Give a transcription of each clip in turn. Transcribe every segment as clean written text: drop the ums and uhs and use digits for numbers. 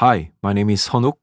Hi, my name is Honuk.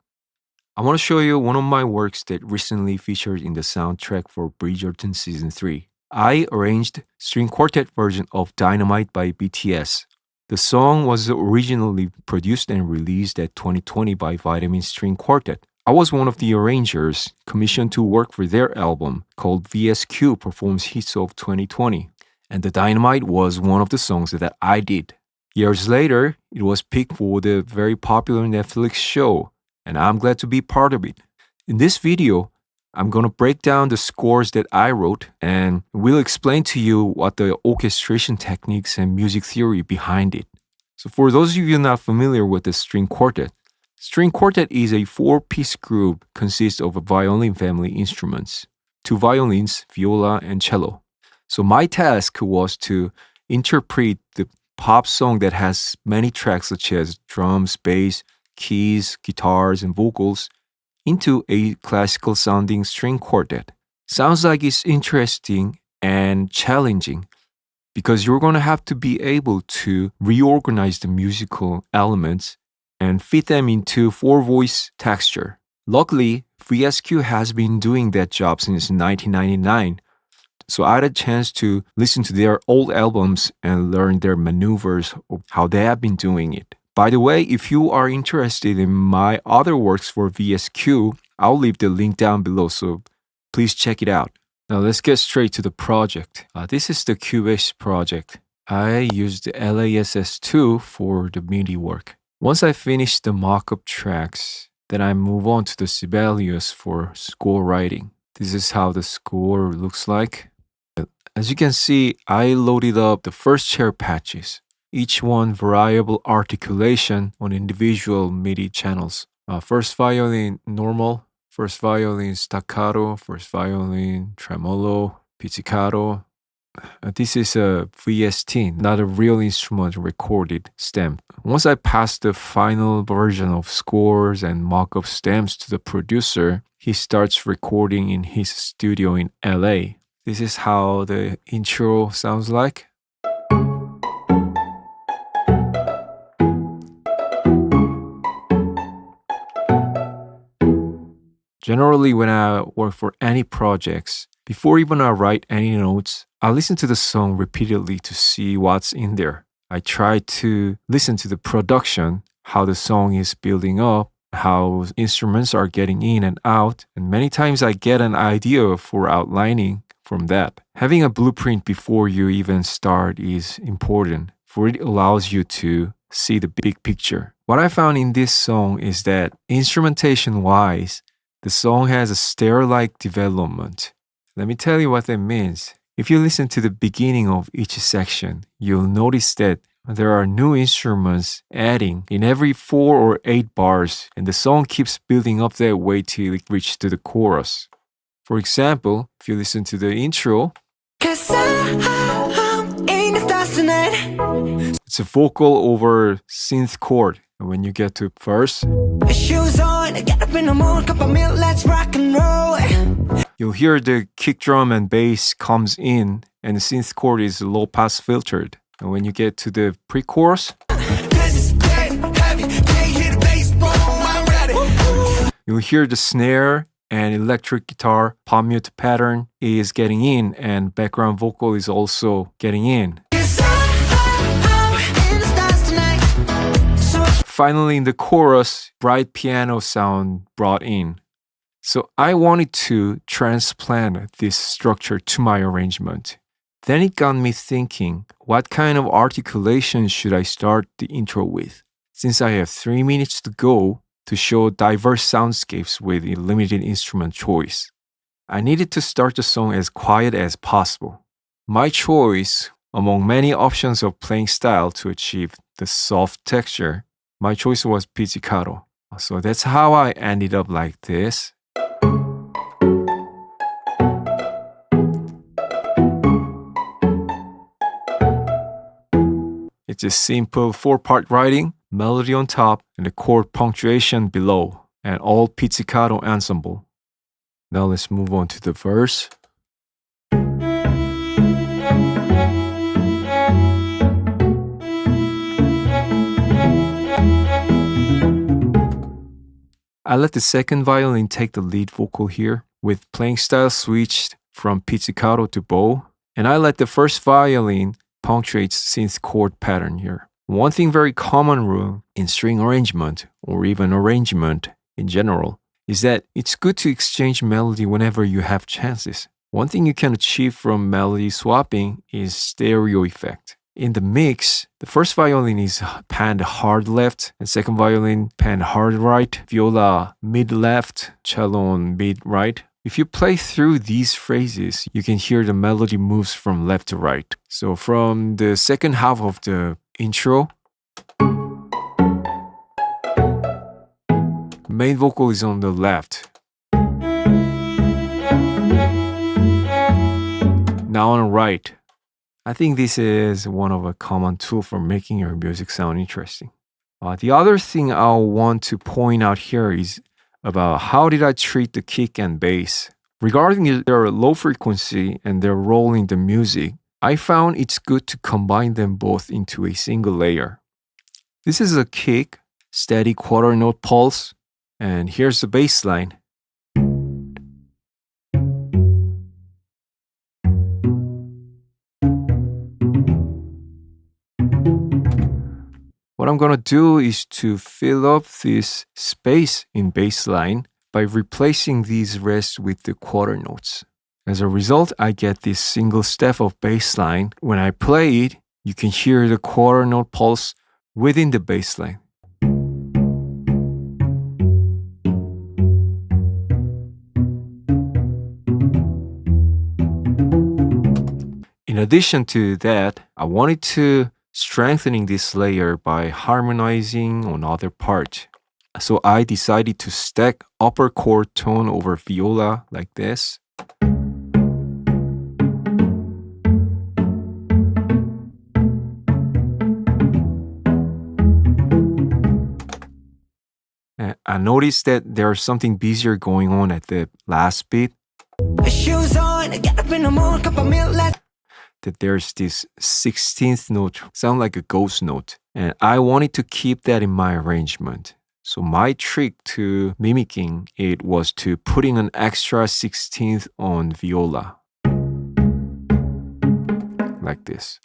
I want to show you one of my works that recently featured in the soundtrack for Bridgerton Season 3. I arranged string quartet version of Dynamite by BTS. The song was originally produced and released at 2020 by Vitamin String Quartet. I was one of the arrangers commissioned to work for their album called VSQ Performs Hits of 2020. And the Dynamite was one of the songs that I did. Years later, it was picked for the very popular Netflix show, and I'm glad to be part of it. In this video, I'm going to break down the scores that I wrote and we'll explain to you what the orchestration techniques and music theory behind it. So for those of you not familiar with the string quartet is a four-piece group consists of a violin family instruments, two violins, viola, and cello. So my task was to interpret the pop song that has many tracks such as drums, bass, keys, guitars, and vocals into a classical sounding string quartet. Sounds like it's interesting and challenging because you're going to have to be able to reorganize the musical elements and fit them into four voice texture. Luckily, VSQ has been doing that job since 1999. So I had a chance to listen to their old albums and learn their maneuvers of how they have been doing it. By the way, if you are interested in my other works for VSQ, I'll leave the link down below, so please check it out. Now let's get straight to the project. This is the Cubase project. I used the LASS2 for the MIDI work. Once I finish the mock-up tracks, then I move on to the Sibelius for score writing. This is how the score looks like. As you can see, I loaded up the first chair patches, each one variable articulation on individual MIDI channels. First violin normal, first violin staccato, first violin tremolo, pizzicato. This is a VST, not a real instrument recorded stem. Once I pass the final version of scores and mock-up stems to the producer, he starts recording in his studio in LA. This is how the intro sounds like. Generally, when I work for any projects, before even I write any notes, I listen to the song repeatedly to see what's in there. I try to listen to the production, how the song is building up, how instruments are getting in and out, and many times I get an idea for outlining from that. Having a blueprint before you even start is important, for it allows you to see the big picture. What I found in this song is that instrumentation-wise, the song has a stair-like development. Let me tell you what that means. If you listen to the beginning of each section, you'll notice that there are new instruments adding in every 4 or 8 bars, and the song keeps building up that way till it reaches to the chorus. For example, if you listen to the intro, it's a vocal over synth chord. And when you get to verse, shoes on, get up in the morning, cup of milk, let's rock and roll. You'll hear the kick drum and bass comes in, and the synth chord is low pass filtered. And when you get to the pre-chorus, you'll hear the snare and electric guitar palm mute pattern is getting in, and background vocal is also getting in. Finally, in the chorus, bright piano sound brought in. So I wanted to transplant this structure to my arrangement. Then it got me thinking, what kind of articulation should I start the intro with? Since I have 3 minutes to go to show diverse soundscapes with a limited instrument choice, I needed to start the song as quiet as possible. My choice, among many options of playing style to achieve the soft texture, my choice was pizzicato. So that's how I ended up like this. It's a simple 4-part writing, melody on top, and the chord punctuation below, and all pizzicato ensemble. Now let's move on to the verse. I let the second violin take the lead vocal here, with playing style switched from pizzicato to bow, and I let the first violin punctuate synth chord pattern here. One thing very common rule in string arrangement, or even arrangement in general, is that it's good to exchange melody whenever you have chances. One thing you can achieve from melody swapping is stereo effect. In the mix, the first violin is panned hard left, and second violin panned hard right, viola mid left, cello on mid right. If you play through these phrases, you can hear the melody moves from left to right. So from the second half of the intro, main vocal is on the left. Now on the right. I think this is one of a common tool for making your music sound interesting. The other thing I want to point out here is about how did I treat the kick and bass. Regarding their low frequency and their role in the music, I found it's good to combine them both into a single layer. This is a kick, steady quarter note pulse, and here's the bass line. What I'm gonna do is to fill up this space in bass line by replacing these rests with the quarter notes. As a result, I get this single step of bass line. When I play it, you can hear the quarter note pulse within the bass line. In addition to that, I wanted to strengthening this layer by harmonizing on other parts. So I decided to stack upper chord tone over viola like this. And I noticed that there's something busier going on at the last beat. Shoes on, get up in the morning, cup of milk, that there's this 16th note, sound like a ghost note. And I wanted to keep that in my arrangement. So my trick to mimicking it was to putting an extra 16th on viola. Like this.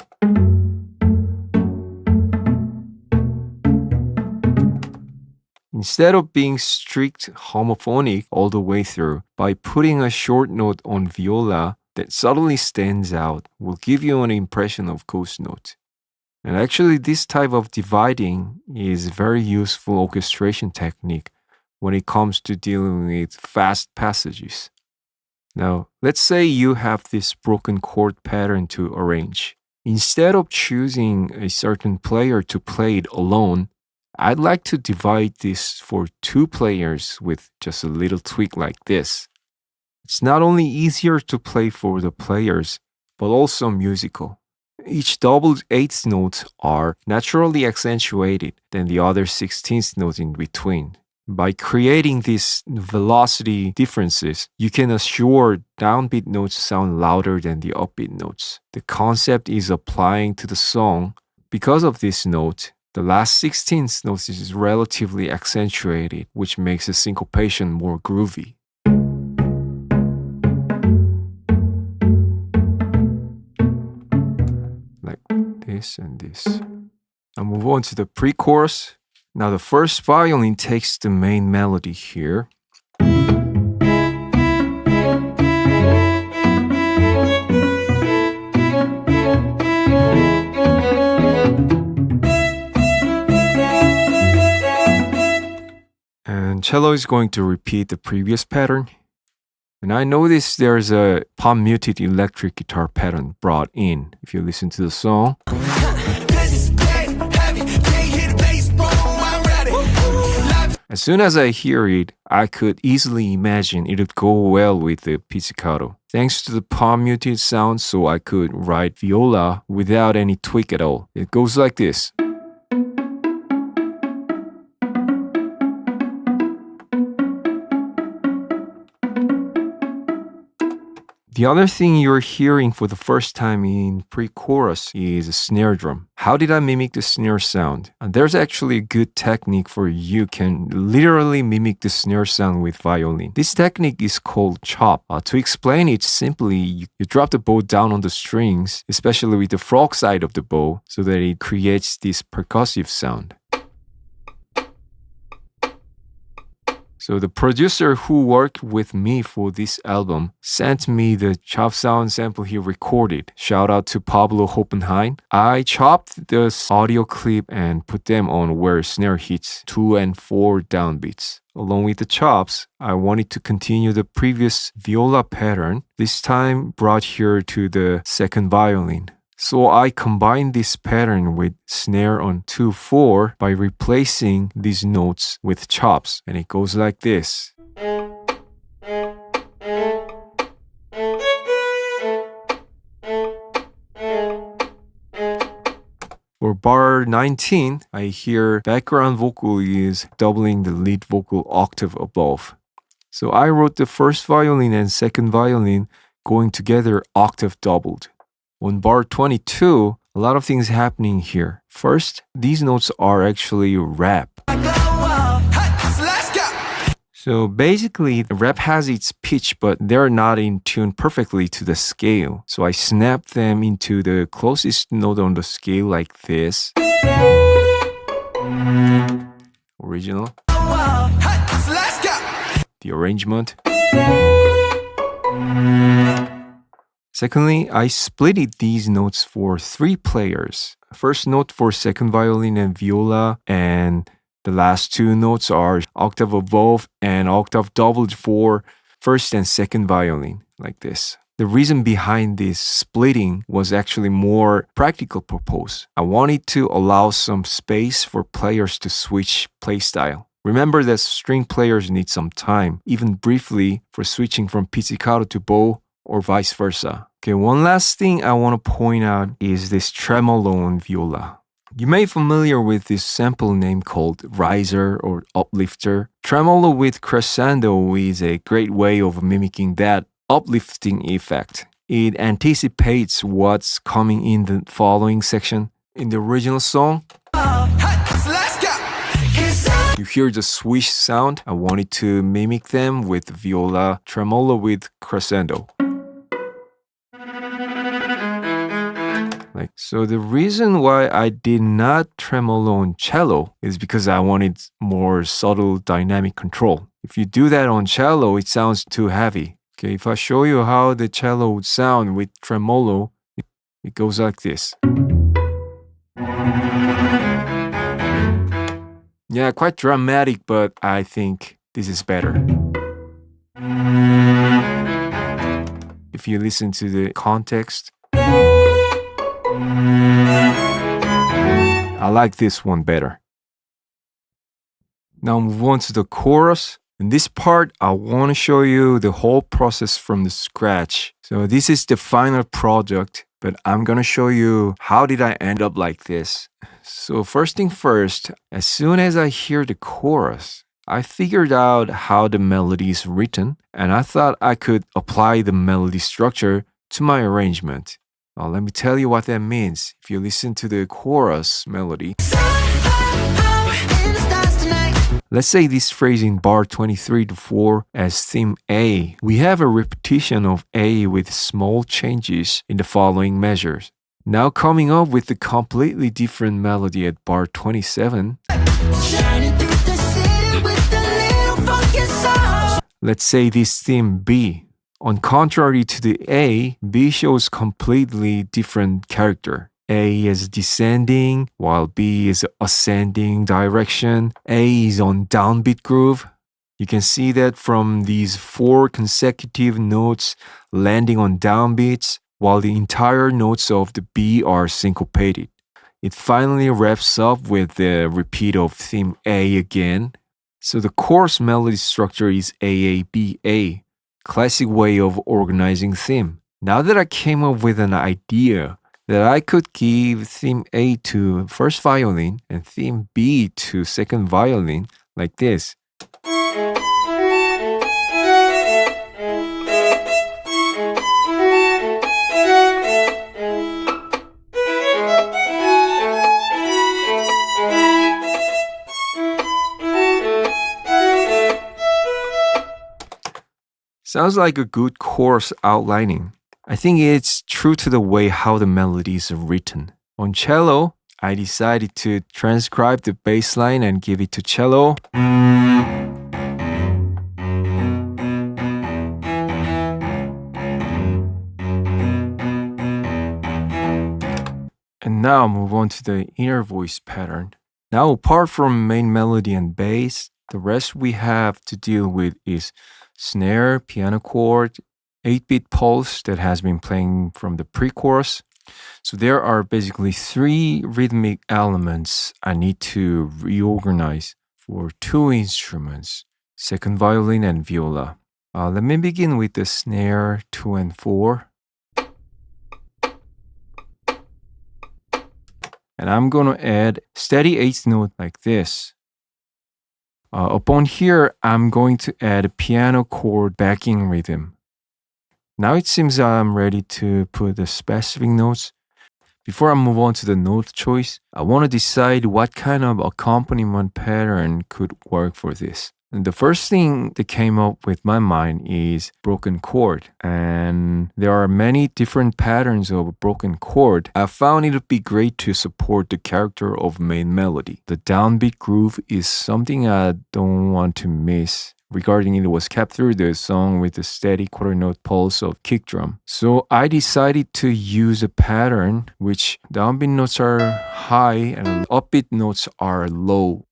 Instead of being strict homophonic all the way through, by putting a short note on viola that subtly stands out will give you an impression of ghost note. And actually, this type of dividing is very useful orchestration technique when it comes to dealing with fast passages. Now, let's say you have this broken chord pattern to arrange. Instead of choosing a certain player to play it alone, I'd like to divide this for two players with just a little tweak like this. It's not only easier to play for the players, but also musical. Each double eighth notes are naturally accentuated than the other 16th notes in between. By creating these velocity differences, you can assure downbeat notes sound louder than the upbeat notes. The concept is applying to the song. Because of this note, the last 16th note is relatively accentuated, which makes the syncopation more groovy. Like this and this. I'll move on to the pre-chorus. Now the first violin takes the main melody here. And cello is going to repeat the previous pattern. And I noticed there's a palm muted electric guitar pattern brought in if you listen to the song. As soon as I hear it, I could easily imagine it would go well with the pizzicato. Thanks to the palm muted sound, so I could write viola without any tweak at all. It goes like this. The other thing you're hearing for the first time in pre-chorus is a snare drum. How did I mimic the snare sound? And there's actually a good technique for you can literally mimic the snare sound with violin. This technique is called chop. To explain it simply, you drop the bow down on the strings, especially with the frog side of the bow, so that it creates this percussive sound. So the producer who worked with me for this album sent me the chop sound sample he recorded. Shout out to Pablo Hoppenheim. I chopped the audio clip and put them on where snare hits 2 and 4 downbeats. Along with the chops, I wanted to continue the previous viola pattern, this time brought here to the second violin. So I combined this pattern with snare on 2-4 by replacing these notes with chops, and it goes like this. For bar 19, I hear background vocal is doubling the lead vocal octave above. So I wrote the first violin and second violin going together octave doubled. On bar 22, a lot of things happening here. First, these notes are actually rap. So basically, the rap has its pitch, but they're not in tune perfectly to the scale. So I snap them into the closest note on the scale like this. Original. The arrangement. Secondly, I splitted these notes for 3 players. First note for second violin and viola, and the last 2 notes are octave above and octave doubled for first and second violin, like this. The reason behind this splitting was actually more practical purpose. I wanted to allow some space for players to switch playstyle. Remember that string players need some time, even briefly, for switching from pizzicato to bow, or vice versa. Okay, one last thing I want to point out is this tremolo on viola. You may be familiar with this sample name called riser or uplifter. Tremolo with crescendo is a great way of mimicking that uplifting effect. It anticipates what's coming in the following section. In the original song, you hear the swish sound. I wanted to mimic them with viola, tremolo with crescendo. So the reason why I did not tremolo on cello is because I wanted more subtle dynamic control. If you do that on cello, it sounds too heavy. Okay, if I show you how the cello would sound with tremolo, it goes like this. Yeah, quite dramatic, but I think this is better. If you listen to the context, I like this one better. Now move on to the chorus. In this part, I want to show you the whole process from the scratch. So this is the final product, but I'm going to show you how did I end up like this. So first thing first, as soon as I hear the chorus, I figured out how the melody is written, and I thought I could apply the melody structure to my arrangement. Now, let me tell you what that means. If you listen to the chorus melody, let's say this phrase in bar 23 to 4 as theme A. We have a repetition of A with small changes in the following measures. Now coming up with a completely different melody at bar 27. Let's say this theme B. On contrary to the A, B shows completely different character. A is descending, while B is ascending direction. A is on downbeat groove. You can see that from these 4 consecutive notes landing on downbeats, while the entire notes of the B are syncopated. It finally wraps up with the repeat of theme A again. So the chorus melody structure is AABA. Classic way of organizing theme. Now that I came up with an idea that I could give theme A to first violin and theme B to second violin like this. Sounds like a good chorus outlining. I think it's true to the way how the melodies are written. On cello, I decided to transcribe the bass line and give it to cello. And now move on to the inner voice pattern. Now, apart from main melody and bass, the rest we have to deal with is snare, piano chord, 8-beat pulse that has been playing from the pre-chorus. So there are basically 3 rhythmic elements I need to reorganize for 2 instruments, second violin and viola. Let me begin with the snare 2 and 4. And I'm going to add steady 8th note like this. Upon here, I'm going to add a piano chord backing rhythm. Now it seems I'm ready to put the specific notes. Before I move on to the note choice, I want to decide what kind of accompaniment pattern could work for this. And the first thing that came up with my mind is broken chord. And there are many different patterns of a broken chord. I found it would be great to support the character of main melody. The downbeat groove is something I don't want to miss. Regarding it was kept through the song with the steady quarter note pulse of kick drum. So I decided to use a pattern which downbeat notes are high and upbeat notes are low.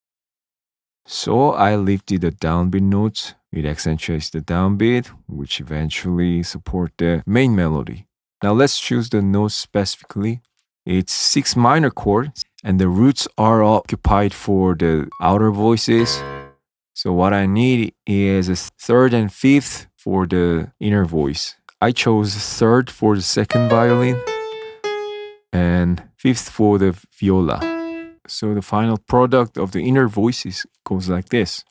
So I lifted the downbeat notes, it accentuates the downbeat, which eventually support the main melody. Now let's choose the notes specifically. It's 6 minor chords and the roots are occupied for the outer voices. So what I need is a 3rd and 5th for the inner voice. I chose 3rd for the second violin and 5th for the viola. So the final product of the inner voices goes like this.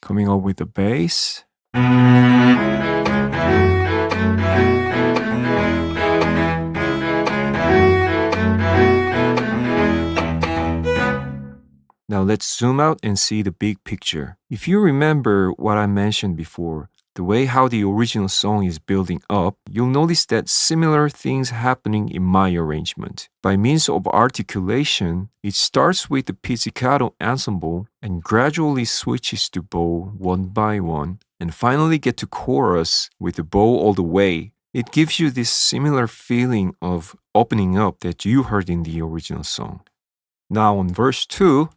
Coming up with the bass. Now let's zoom out and see the big picture. If you remember what I mentioned before, the way how the original song is building up, you'll notice that similar things happening in my arrangement. By means of articulation, it starts with the pizzicato ensemble and gradually switches to bow one by one, and finally get to chorus with the bow all the way. It gives you this similar feeling of opening up that you heard in the original song. Now on verse 2,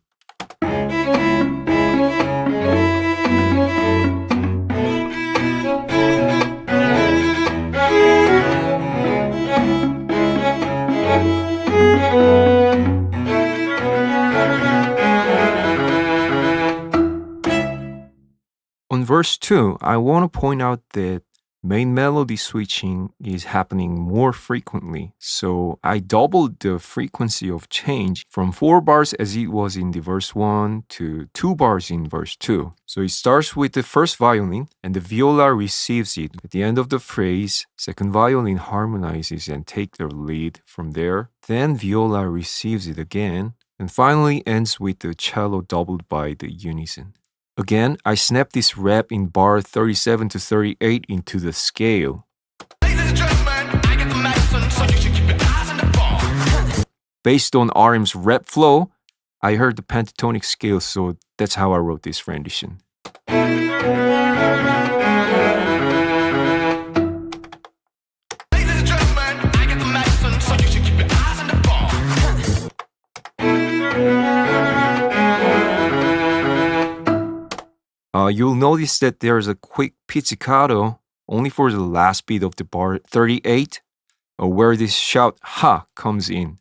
on verse 2, I want to point out that main melody switching is happening more frequently. So I doubled the frequency of change from 4 bars as it was in the verse 1 to 2 bars in verse 2. So it starts with the first violin and the viola receives it. At the end of the phrase, second violin harmonizes and takes the lead from there. Then viola receives it again and finally ends with the cello doubled by the unison. Again, I snapped this rep in bar 37 to 38 into the scale. Based on RM's rep flow, I heard the pentatonic scale, so that's how I wrote this rendition. You'll notice that there's a quick pizzicato only for the last beat of the bar 38, where this shout ha comes in.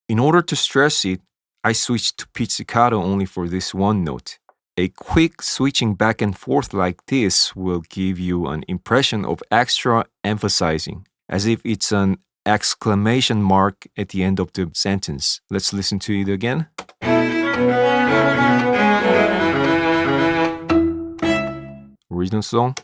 In order to stress it, I switched to pizzicato only for this one note. A quick switching back and forth like this will give you an impression of extra emphasizing, as if it's an exclamation mark at the end of the sentence. Let's listen to it again. Original song.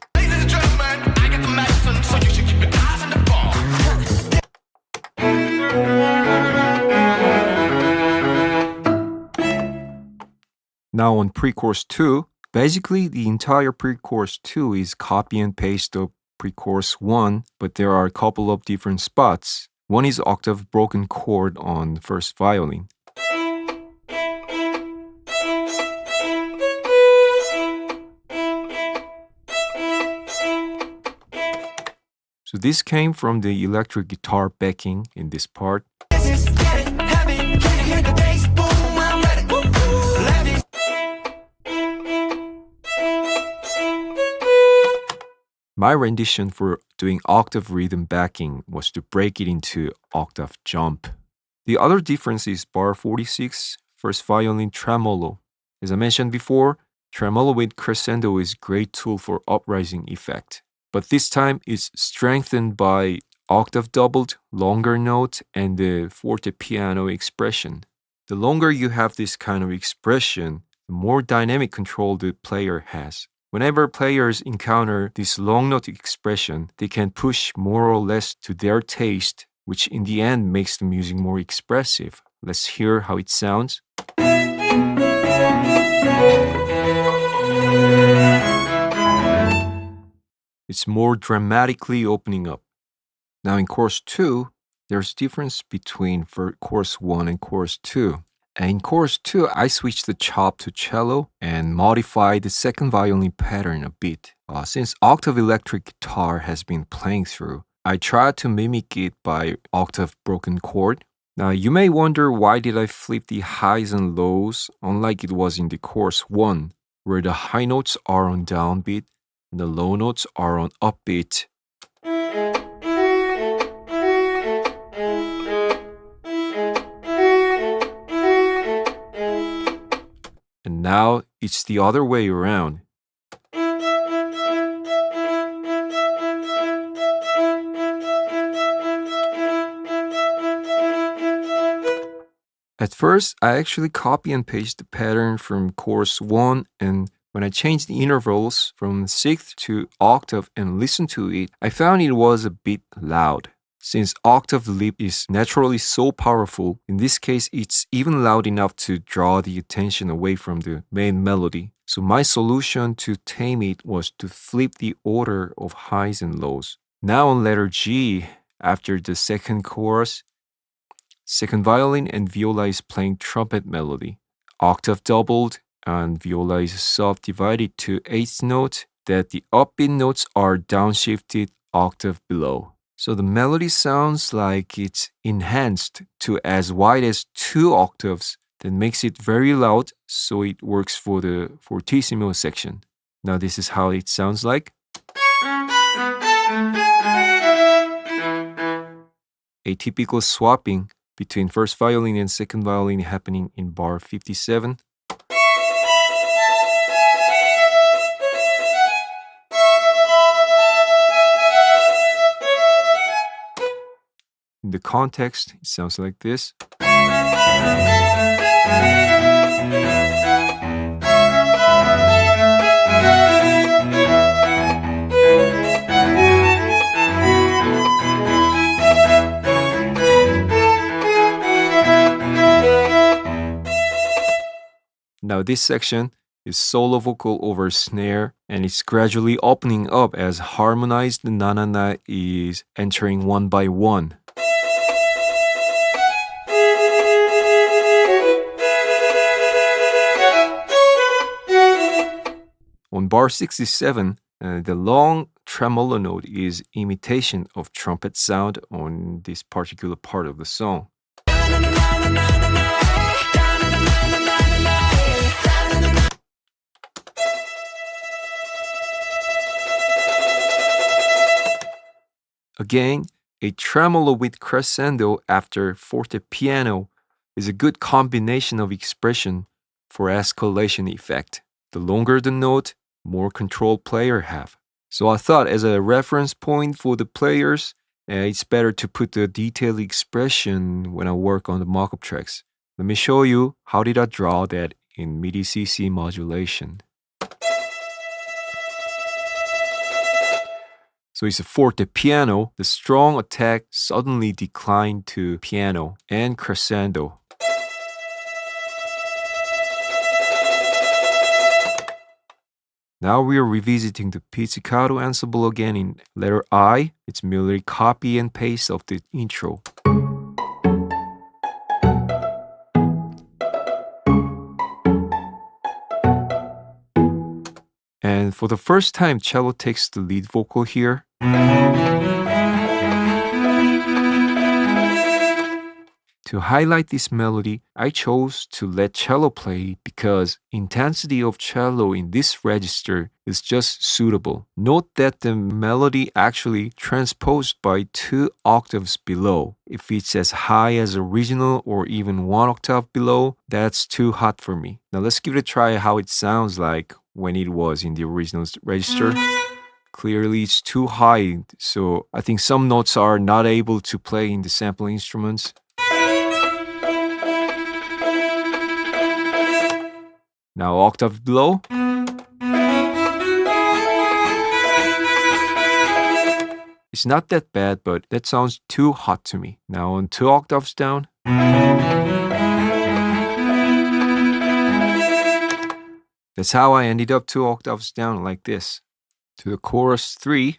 Now on pre-chorus 2, basically the entire pre-chorus 2 is copy and paste of pre-chorus 1, but there are a couple of different spots. One is octave broken chord on first violin. So this came from the electric guitar backing in this part. My rendition for doing octave rhythm backing was to break it into octave jump. The other difference is bar 46, first violin tremolo. As I mentioned before, tremolo with crescendo is a great tool for uprising effect. But this time it's strengthened by octave doubled, longer note, and the forte piano expression. The longer you have this kind of expression, the more dynamic control the player has. Whenever players encounter this long note expression, they can push more or less to their taste, which in the end makes the music more expressive. Let's hear how it sounds. It's more dramatically opening up. Now in chorus 2, there's difference between chorus 1 and chorus 2. And in chorus 2, I switched the chop to cello and modified the second violin pattern a bit. Since octave electric guitar has been playing through, I tried to mimic it by octave broken chord. Now you may wonder why did I flip the highs and lows unlike it was in the chorus 1, where the high notes are on downbeat and the low notes are on upbeat. And now it's the other way around. At first, I actually copy and paste the pattern from chorus 1, and when I changed the intervals from sixth to octave and listened to it, I found it was a bit loud. Since octave leap is naturally so powerful, in this case it's even loud enough to draw the attention away from the main melody. So my solution to tame it was to flip the order of highs and lows. Now on letter G, after the second chorus, second violin and viola is playing trumpet melody. Octave doubled and viola is subdivided to eighth note that the upbeat notes are downshifted octave below. So the melody sounds like it's enhanced to as wide as 2 octaves, that makes it very loud, so it works for the fortissimo section. Now this is how it sounds like. A typical swapping between first violin and second violin happening in bar 57. In the context, it sounds like this. Now this section is solo vocal over snare, and it's gradually opening up as harmonized na-na-na is entering one by one. On bar 67, the long tremolo note is imitation of trumpet sound on this particular part of the song. Again, a tremolo with crescendo after forte piano is a good combination of expression for escalation effect. The longer the note, more control player have. So I thought as a reference point for the players, it's better to put the detailed expression when I work on the mock-up tracks. Let me show you how did I draw that in MIDI CC modulation. So it's a forte piano. The strong attack suddenly declined to piano and crescendo. Now we are revisiting the pizzicato ensemble again in letter I. It's merely copy and paste of the intro. And for the first time, cello takes the lead vocal here. To highlight this melody, I chose to let cello play because intensity of cello in this register is just suitable. Note that the melody actually transposed by 2 octaves below. If it's as high as original or even 1 octave below, that's too hot for me. Now let's give it a try how it sounds like when it was in the original register. Clearly it's too high, so I think some notes are not able to play in the sample instruments. Now octave below. It's not that bad, but that sounds too hot to me. Now on 2 octaves down. That's how I ended up 2 octaves down like this. To the chorus 3.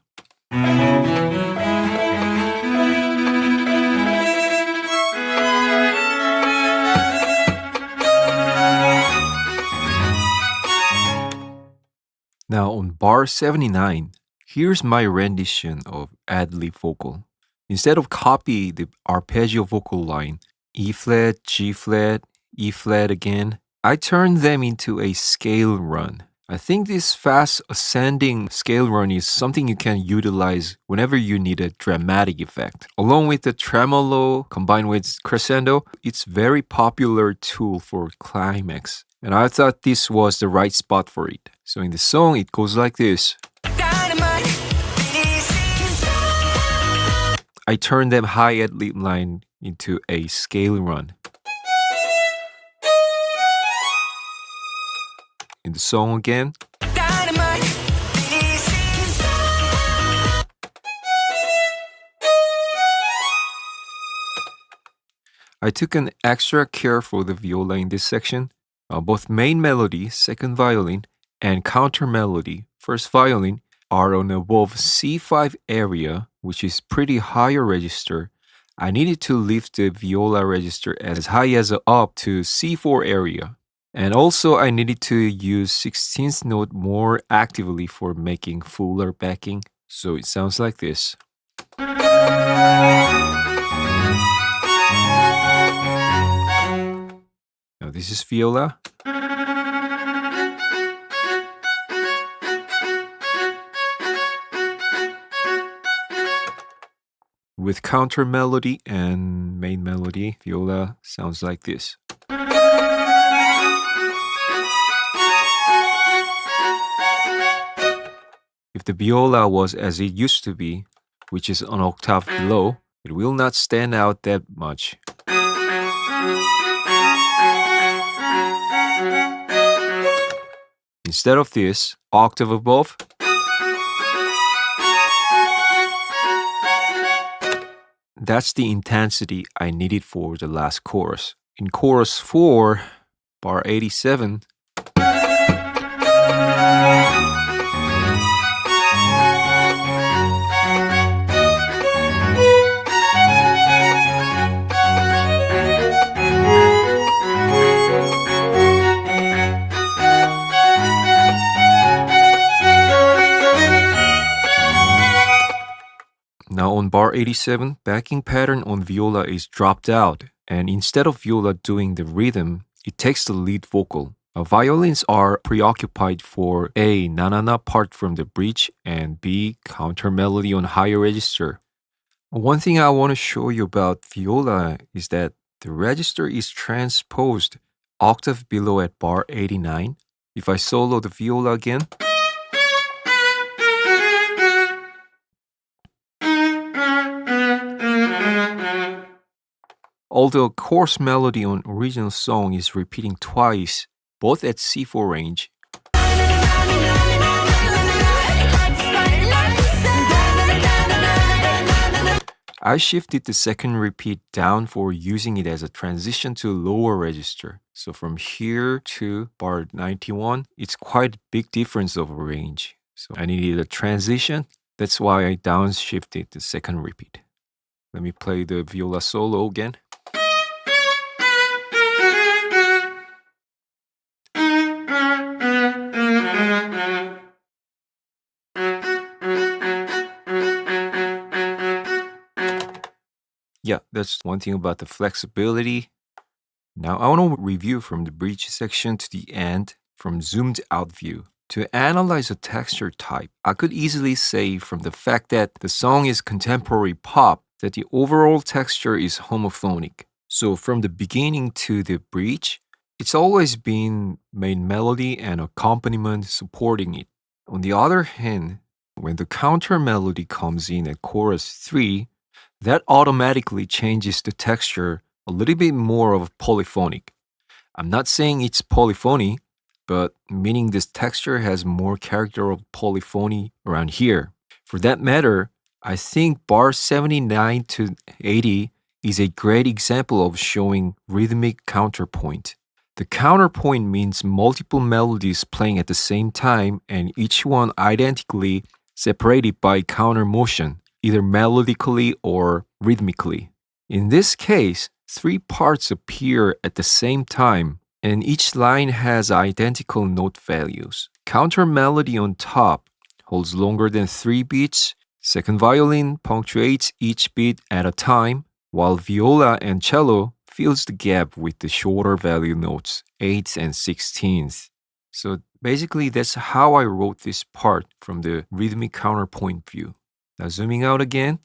Now on bar 79, here's my rendition of ad-lib vocal. Instead of copy the arpeggio vocal line, E flat, G flat, E flat again, I turned them into a scale run. I think this fast ascending scale run is something you can utilize whenever you need a dramatic effect. Along with the tremolo combined with crescendo, it's a very popular tool for climax. And I thought this was the right spot for it. So in the song, it goes like this. Dynamite. I turn them high at lip line into a scale run. In the song again. Dynamite. I took an extra care for the viola in this section. Both main melody, second violin, and counter melody, first violin, are on above C5 area, which is pretty higher register. I needed to lift the viola register as high as up to C4 area. And also I needed to use 16th note more actively for making fuller backing. So it sounds like this. Now this is viola. With counter melody and main melody, viola sounds like this. If the viola was as it used to be, which is an octave below, it will not stand out that much. Instead of this, octave above, that's the intensity I needed for the last chorus. In chorus 4, bar 87, now on bar 87, backing pattern on viola is dropped out, and instead of viola doing the rhythm, it takes the lead vocal. Violins are preoccupied for A, na-na-na part from the bridge, and B, counter melody on higher register. One thing I want to show you about viola is that the register is transposed octave below at bar 89. If I solo the viola again, although chorus melody on original song is repeating twice, both at C4 range, I shifted the second repeat down for using it as a transition to lower register. So from here to bar 91, it's quite a big difference of range. So I needed a transition. That's why I downshifted the second repeat. Let me play the viola solo again. Yeah, that's one thing about the flexibility. Now I want to review from the bridge section to the end from zoomed out view. To analyze a texture type, I could easily say from the fact that the song is contemporary pop that the overall texture is homophonic. So from the beginning to the bridge, it's always been main melody and accompaniment supporting it. On the other hand, when the counter melody comes in at chorus 3, that automatically changes the texture a little bit more of polyphonic. I'm not saying it's polyphony, but meaning this texture has more character of polyphony around here. For that matter, I think bar 79 to 80 is a great example of showing rhythmic counterpoint. The counterpoint means multiple melodies playing at the same time and each one identically separated by counter motion, either melodically or rhythmically. In this case, three parts appear at the same time, and each line has identical note values. Counter melody on top holds longer than 3 beats. Second violin punctuates each beat at a time, while viola and cello fills the gap with the shorter value notes, 8ths and 16ths. So basically, that's how I wrote this part from the rhythmic counterpoint view. Now, zooming out again,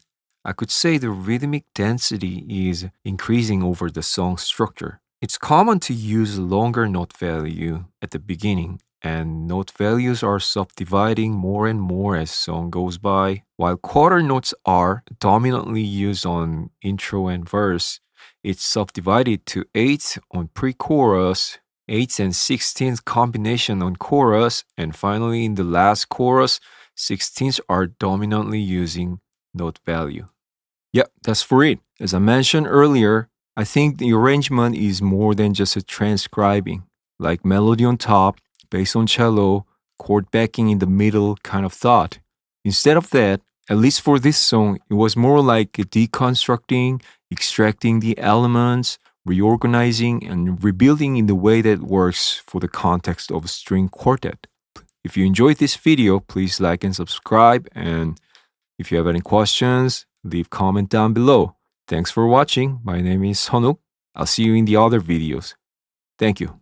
I could say the rhythmic density is increasing over the song structure. It's common to use longer note value at the beginning, and note values are subdividing more and more as song goes by. While quarter notes are dominantly used on intro and verse, it's subdivided to 8 on pre-chorus, 8th and 16th combination on chorus, and finally in the last chorus, 16ths are dominantly using note value. Yep, that's for it. As I mentioned earlier, I think the arrangement is more than just a transcribing, like melody on top, bass on cello, chord backing in the middle kind of thought. Instead of that, at least for this song, it was more like deconstructing, extracting the elements, reorganizing, and rebuilding in the way that works for the context of a string quartet. If you enjoyed this video, please like and subscribe. And if you have any questions, leave comment down below. Thanks for watching. My name is Honuk. I'll see you in the other videos. Thank you.